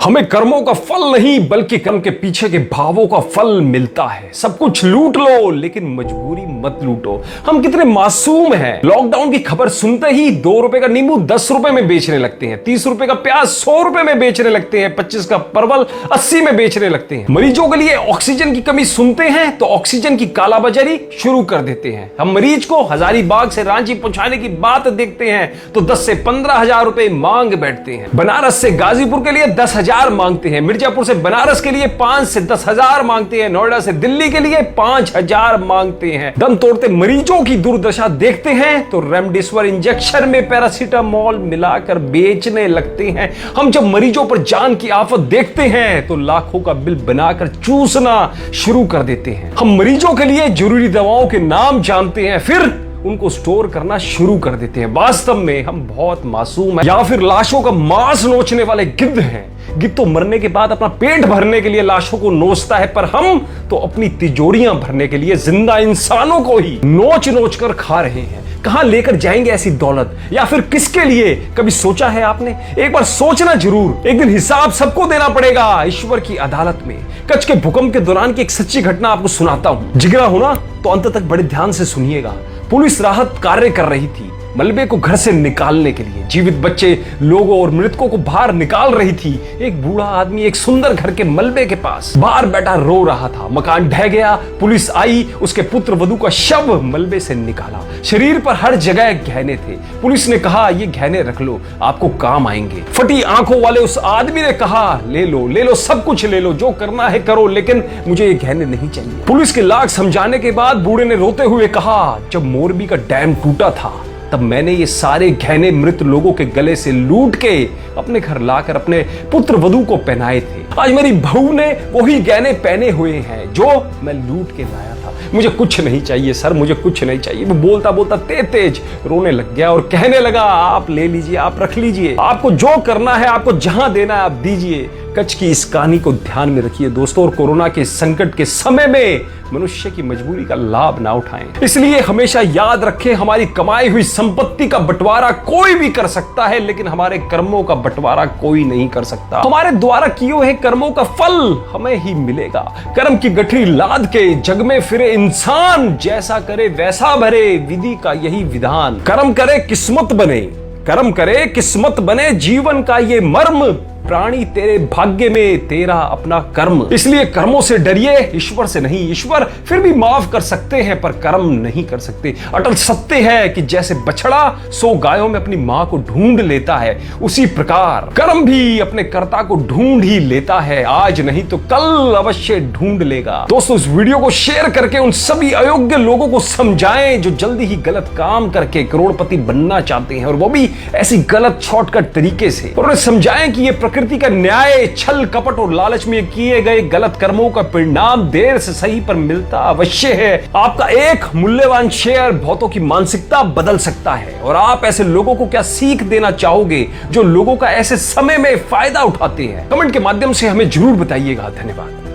हमें कर्मों का फल नहीं बल्कि कर्म के पीछे के भावों का फल मिलता है। सब कुछ लूट लो लेकिन मजबूरी मत लूटो। हम कितने मासूम हैं। लॉकडाउन की खबर सुनते ही 2 रुपए का नींबू 10 रुपए में बेचने लगते हैं, 30 रुपए का प्याज 100 रुपए में बेचने लगते हैं, 25 का परवल 80 में बेचने लगते हैं। मरीजों के लिए ऑक्सीजन की कमी सुनते हैं तो ऑक्सीजन की कालाबाजारी शुरू कर देते हैं। हम मरीज को हजारीबाग से रांची पहुंचाने की बात देखते हैं तो 10 से 15 हजार रुपए मांग बैठते हैं। बनारस से गाजीपुर के लिए 10,000 मांगते हैं, मिर्जापुर से बनारस के लिए 5 से 10,000 मांगते हैं, नोएडा से दिल्ली के लिए 5,000 मांगते हैं। दम तोड़ते मरीजों की दुर्दशा देखते हैं तो रेमडेसिविर इंजेक्शन में पैरासीटामोल मिलाकर बेचने लगते हैं। हम जब मरीजों पर जान की आफत देखते हैं तो लाखों का बिल बनाकर चूसना शुरू कर देते हैं। हम मरीजों के लिए जरूरी दवाओं के नाम जानते हैं, फिर उनको स्टोर करना शुरू कर देते हैं। वास्तव में हम बहुत मासूम हैं या फिर लाशों का मांस नोचने वाले गिद्ध हैं। गिद्ध तो मरने के बाद अपना पेट भरने के लिए लाशों को नोचता है, पर हम तो अपनी तिजोरियां भरने के लिए जिंदा इंसानों को ही नोच नोच कर खा रहे हैं। कहां लेकर जाएंगे ऐसी दौलत, या फिर किसके लिए? कभी सोचा है आपने? एक बार सोचना जरूर। एक दिन हिसाब सबको देना पड़ेगा ईश्वर की अदालत में। कच्छ के भूकंप के दौरान की एक सच्ची घटना आपको सुनाता हूं। जिगरा हो ना तो अंत तक बड़े ध्यान से सुनिएगा। पुलिस राहत कार्य कर रही थी, मलबे को घर से निकालने के लिए जीवित बच्चे, लोगों और मृतकों को बाहर निकाल रही थी। एक बूढ़ा आदमी एक सुंदर घर के मलबे के पास बाहर बैठा रो रहा था। मकान ढह गया, पुलिस आई, उसके पुत्र वधू का शव मलबे से निकाला। शरीर पर हर जगह गहने थे। पुलिस ने कहा, ये गहने रख लो, आपको काम आएंगे। फटी आंखों वाले उस आदमी ने कहा, ले लो, सब कुछ ले लो, जो करना है करो, लेकिन मुझे ये गहने नहीं चाहिए। पुलिस के लाख समझाने के बाद बूढ़े ने रोते हुए कहा, जब मोरबी का डैम टूटा था तब मैंने ये सारे गहने मृत लोगों के गले से लूट के अपने घर लाकर अपने पुत्र वधू को पहनाए थे। आज मेरी बहू ने वही गहने पहने हुए हैं जो मैं लूट के लाया था। मुझे कुछ नहीं चाहिए सर, मुझे कुछ नहीं चाहिए। वो बोलता बोलता तेज रोने लग गया और कहने लगा, आप ले लीजिए, आप रख लीजिए, आपको जो करना है, आपको जहां देना है आप दीजिए। कच्छ की इस कहानी को ध्यान में रखिए दोस्तों, और कोरोना के संकट के समय में मनुष्य की मजबूरी का लाभ ना उठाएं। इसलिए हमेशा याद रखें, हमारी कमाई हुई संपत्ति का बंटवारा कोई भी कर सकता है, लेकिन हमारे कर्मों का बंटवारा कोई नहीं कर सकता। हमारे द्वारा किए हुए कर्मों का फल हमें ही मिलेगा। कर्म की गठरी लाद के जग में फिरे इंसान, जैसा करे वैसा भरे, विधि का यही विधान। कर्म करे किस्मत बने, कर्म करे किस्मत बने, जीवन का ये मर्म। प्राणी तेरे भाग्य में तेरा अपना कर्म। इसलिए कर्मों से डरिए, ईश्वर से नहीं। ईश्वर फिर भी माफ कर सकते हैं पर कर्म नहीं कर सकते। अटल सत्य है कि जैसे बछड़ा 100 गायों में अपनी मां को ढूंढ लेता है, उसी प्रकार कर्म भी अपने कर्ता को ढूंढ ही लेता है। आज नहीं तो कल अवश्य ढूंढ लेगा। दोस्तों, इस वीडियो को शेयर करके उन सभी अयोग्य लोगों को समझाएं जो जल्दी ही गलत काम करके करोड़पति बनना चाहते हैं, और वो भी ऐसी गलत शॉर्टकट तरीके से। और उन्हें समझाएं कि ये प्रकृति का न्याय, छल कपट और लालच में किए गए गलत कर्मों का परिणाम देर से सही पर मिलता अवश्य है। आपका एक मूल्यवान शेयर बहुतों की मानसिकता बदल सकता है। और आप ऐसे लोगों को क्या सीख देना चाहोगे जो लोगों का ऐसे समय में फायदा उठाते हैं? कमेंट के माध्यम से हमें जरूर बताइएगा। धन्यवाद।